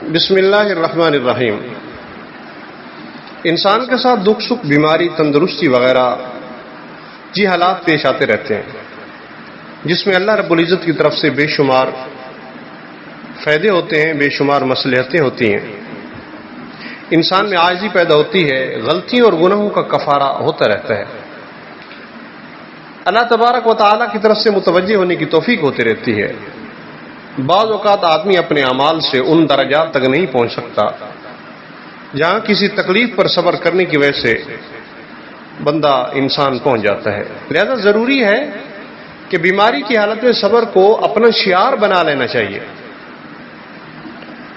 بسم اللہ الرحمن الرحیم۔ انسان کے ساتھ دکھ سکھ، بیماری، تندرستی وغیرہ حالات پیش آتے رہتے ہیں، جس میں اللہ رب العزت کی طرف سے بے شمار فائدے ہوتے ہیں، بے شمار مصلحتیں ہوتی ہیں۔ انسان میں عاجزی پیدا ہوتی ہے، غلطیوں اور گناہوں کا کفارہ ہوتا رہتا ہے، اللہ تبارک و تعالیٰ کی طرف سے متوجہ ہونے کی توفیق ہوتی رہتی ہے۔ بعض اوقات آدمی اپنے اعمال سے ان درجات تک نہیں پہنچ سکتا جہاں کسی تکلیف پر صبر کرنے کی وجہ سے بندہ انسان پہنچ جاتا ہے۔ لہذا ضروری ہے کہ بیماری کی حالت میں صبر کو اپنا شعار بنا لینا چاہیے۔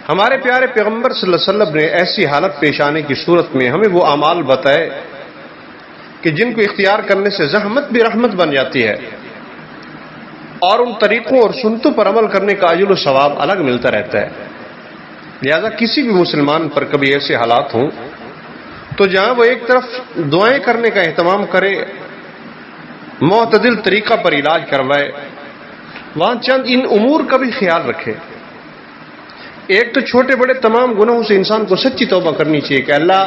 ہمارے پیارے پیغمبر صلی اللہ علیہ وسلم نے ایسی حالت پیش آنے کی صورت میں ہمیں وہ اعمال بتائے کہ جن کو اختیار کرنے سے زحمت بھی رحمت بن جاتی ہے، اور ان طریقوں اور سنتوں پر عمل کرنے کا اجر و ثواب الگ ملتا رہتا ہے۔ لہذا کسی بھی مسلمان پر کبھی ایسے حالات ہوں تو جہاں وہ ایک طرف دعائیں کرنے کا اہتمام کرے، معتدل طریقہ پر علاج کروائے، وہاں چند ان امور کا بھی خیال رکھے۔ ایک تو چھوٹے بڑے تمام گناہوں سے انسان کو سچی توبہ کرنی چاہیے کہ اللہ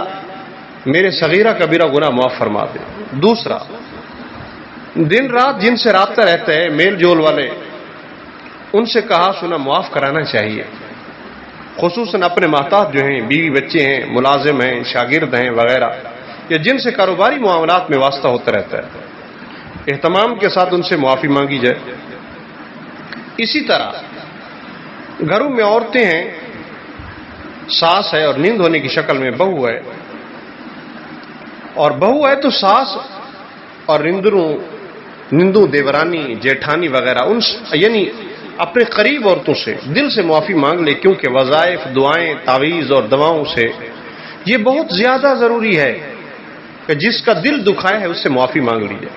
میرے صغیرہ کبیرہ گناہ معاف فرما دے۔ دوسرا، دن رات جن سے رابطہ رہتا ہے، میل جول والے، ان سے کہا سنا معاف کرانا چاہیے، خصوصاً اپنے محتاط جو ہیں، بیوی بچے ہیں، ملازم ہیں، شاگرد ہیں وغیرہ، یا جن سے کاروباری معاملات میں واسطہ ہوتا رہتا ہے، اہتمام کے ساتھ ان سے معافی مانگی جائے۔ اسی طرح گھروں میں عورتیں ہیں، ساس ہے اور نیند ہونے کی شکل میں بہو ہے، اور بہو ہے تو ساس اور نندو دیورانی جیٹھانی وغیرہ یعنی اپنے قریب عورتوں سے دل سے معافی مانگ لے، کیونکہ وظائف، دعائیں، تعویذ اور دواؤں سے یہ بہت زیادہ ضروری ہے کہ جس کا دل دکھایا ہے اس سے معافی مانگ لی جائے،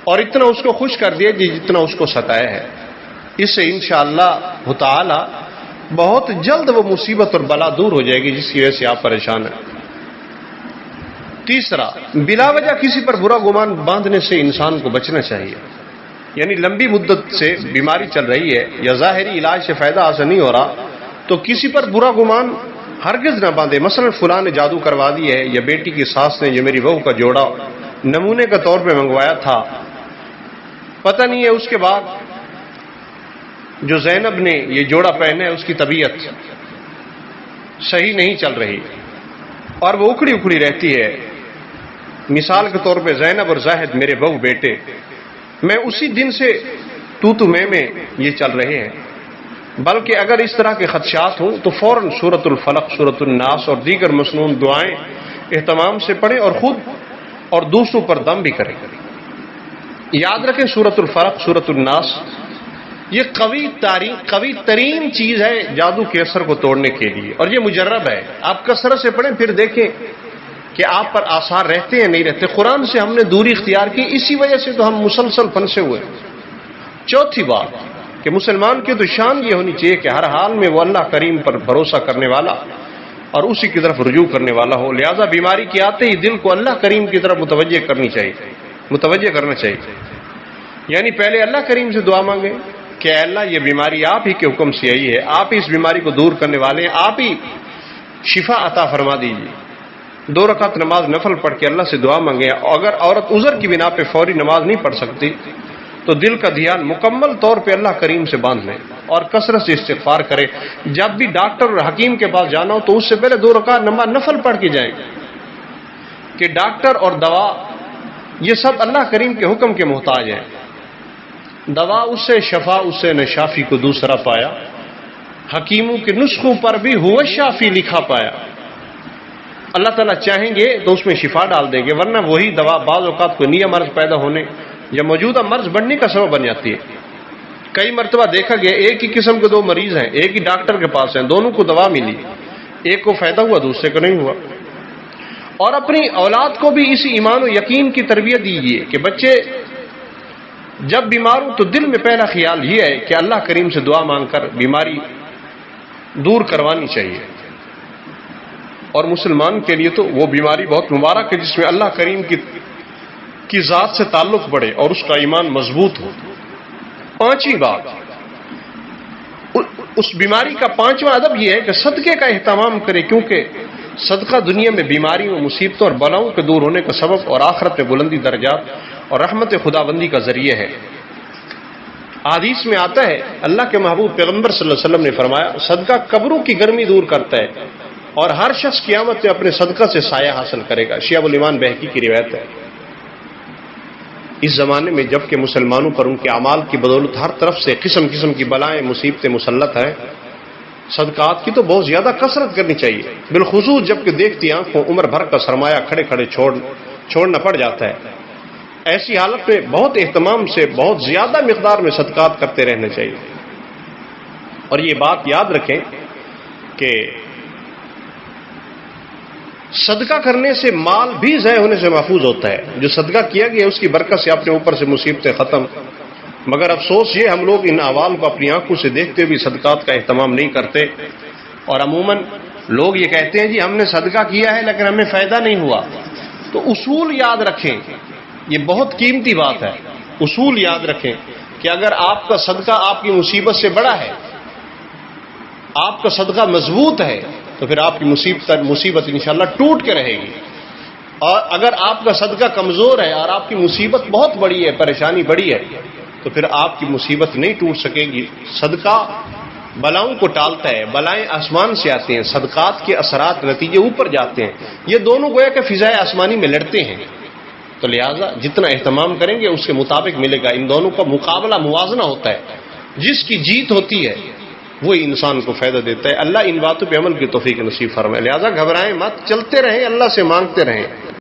اور اتنا اس کو خوش کر دیا جتنا اس کو ستایا ہے۔ اس سے انشاءاللہ تعالی بہت جلد وہ مصیبت اور بلا دور ہو جائے گی جس کی وجہ سے آپ پریشان ہیں۔ تیسرا، بلا وجہ کسی پر برا گمان باندھنے سے انسان کو بچنا چاہیے۔ یعنی لمبی مدت سے بیماری چل رہی ہے یا ظاہری علاج سے فائدہ حاصل نہیں ہو رہا تو کسی پر برا گمان ہرگز نہ باندھے۔ مثلا فلاں نے جادو کروا دی ہے، یا بیٹی کی ساس نے یہ میری بہو کا جوڑا نمونے کے طور پہ منگوایا تھا، پتہ نہیں ہے اس کے بعد جو زینب نے یہ جوڑا پہنا ہے اس کی طبیعت صحیح نہیں چل رہی اور وہ اکھڑی اکھڑی رہتی ہے۔ مثال کے طور پہ زینب اور زاہد میرے بہو بیٹے، میں اسی دن سے تو میں یہ چل رہے ہیں۔ بلکہ اگر اس طرح کے خدشات ہوں تو فوراً سورۃ الفلق، سورۃ الناس اور دیگر مسنون دعائیں اہتمام سے پڑھیں اور خود اور دوسروں پر دم بھی کریں۔ یاد رکھیں سورۃ الفلق، سورۃ الناس یہ قوی ترین چیز ہے جادو کے اثر کو توڑنے کے لیے، اور یہ مجرب ہے۔ آپ کثرت سے پڑھیں، پھر دیکھیں کہ آپ پر آثار رہتے ہیں نہیں رہتے۔ قرآن سے ہم نے دوری اختیار کی، اسی وجہ سے تو ہم مسلسل پھنسے ہوئے۔ چوتھی بات کہ مسلمان کی تو شان یہ ہونی چاہیے کہ ہر حال میں وہ اللہ کریم پر بھروسہ کرنے والا اور اسی کی طرف رجوع کرنے والا ہو۔ لہذا بیماری کے آتے ہی دل کو اللہ کریم کی طرف متوجہ کرنا چاہیے۔ یعنی پہلے اللہ کریم سے دعا مانگے کہ اے اللہ یہ بیماری آپ ہی کے حکم سے آئی ہے، آپ ہی اس بیماری کو دور کرنے والے ہیں، آپ ہی شفا عطا فرما دیجیے۔ 2 رکعت نماز نفل پڑھ کے اللہ سے دعا مانگے۔ اگر عورت عذر کی بنا پہ فوری نماز نہیں پڑھ سکتی تو دل کا دھیان مکمل طور پہ اللہ کریم سے باندھ لیں اور کثرت سے استغفار کرے۔ جب بھی ڈاکٹر اور حکیم کے پاس جانا ہو تو اس سے پہلے 2 رکعت نماز نفل پڑھ کے جائیں، کہ ڈاکٹر اور دوا یہ سب اللہ کریم کے حکم کے محتاج ہیں۔ دوا اس سے شفا، اس سے نہ شافی کو دوسرا پایا، حکیموں کے نسخوں پر بھی ہوا شافی لکھا پایا۔ اللہ تعالیٰ چاہیں گے تو اس میں شفا ڈال دیں گے، ورنہ وہی دوا بعض اوقات کوئی نیا مرض پیدا ہونے یا موجودہ مرض بڑھنے کا سبب بن جاتی ہے۔ کئی مرتبہ دیکھا گیا ایک ہی قسم کے 2 مریض ہیں، ایک ہی ڈاکٹر کے پاس ہیں، دونوں کو دوا ملی، ایک کو فائدہ ہوا دوسرے کو نہیں ہوا۔ اور اپنی اولاد کو بھی اسی ایمان و یقین کی تربیت دیجیے کہ بچے جب بیمار ہوں تو دل میں پہلا خیال یہ ہے کہ اللہ کریم سے دعا مانگ کر بیماری دور کروانی چاہیے۔ اور مسلمان کے لیے تو وہ بیماری بہت مبارک ہے جس میں اللہ کریم کی ذات سے تعلق بڑھے اور اس کا ایمان مضبوط ہو۔ 5ویں بات، اس بیماری کا پانچواں ادب یہ ہے کہ صدقے کا اہتمام کرے، کیونکہ صدقہ دنیا میں بیماریوں، مصیبتوں اور بلاؤں کے دور ہونے کا سبب اور آخرت میں بلندی درجات اور رحمت خداوندی کا ذریعہ ہے۔ حدیث میں آتا ہے، اللہ کے محبوب پیغمبر صلی اللہ علیہ وسلم نے فرمایا، صدقہ قبروں کی گرمی دور کرتا ہے اور ہر شخص قیامت میں اپنے صدقہ سے سایہ حاصل کرے گا۔ شعب الایمان بہقی کی روایت ہے۔ اس زمانے میں جب کہ مسلمانوں پر ان کے اعمال کی بدولت ہر طرف سے قسم قسم کی بلائیں، مصیبتیں مسلط ہیں، صدقات کی تو بہت زیادہ کثرت کرنی چاہیے، بالخصوص جب کہ دیکھتی آنکھوں عمر بھر کا سرمایہ کھڑے کھڑے چھوڑنا پڑ جاتا ہے۔ ایسی حالت میں بہت اہتمام سے بہت زیادہ مقدار میں صدقات کرتے رہنے چاہیے۔ اور یہ بات یاد رکھیں کہ صدقہ کرنے سے مال بھی ضائع ہونے سے محفوظ ہوتا ہے۔ جو صدقہ کیا گیا اس کی برکت سے اپنے اوپر سے مصیبتیں ختم، مگر افسوس یہ ہم لوگ ان اعمال کو اپنی آنکھوں سے دیکھتے ہوئے صدقات کا اہتمام نہیں کرتے، اور عموماً لوگ یہ کہتے ہیں جی ہم نے صدقہ کیا ہے لیکن ہمیں فائدہ نہیں ہوا۔ تو اصول یاد رکھیں، یہ بہت قیمتی بات ہے۔ اصول یاد رکھیں کہ اگر آپ کا صدقہ آپ کی مصیبت سے بڑا ہے، آپ کا صدقہ مضبوط ہے، تو پھر آپ کی مصیبت انشاءاللہ ٹوٹ کے رہے گی، اور اگر آپ کا صدقہ کمزور ہے اور آپ کی مصیبت بہت بڑی ہے، پریشانی بڑی ہے، تو پھر آپ کی مصیبت نہیں ٹوٹ سکے گی۔ صدقہ بلاؤں کو ٹالتا ہے، بلائیں آسمان سے آتے ہیں، صدقات کے اثرات نتیجے اوپر جاتے ہیں، یہ دونوں گویا کہ فضائے آسمانی میں لڑتے ہیں۔ تو لہٰذا جتنا اہتمام کریں گے اس کے مطابق ملے گا۔ ان دونوں کا مقابلہ موازنہ ہوتا ہے، جس کی جیت ہوتی ہے وہی انسان کو فائدہ دیتا ہے۔ اللہ ان باتوں پہ عمل کی توفیق نصیب فرمائے۔ لہٰذا گھبرائیں مت، چلتے رہیں، اللہ سے مانگتے رہیں۔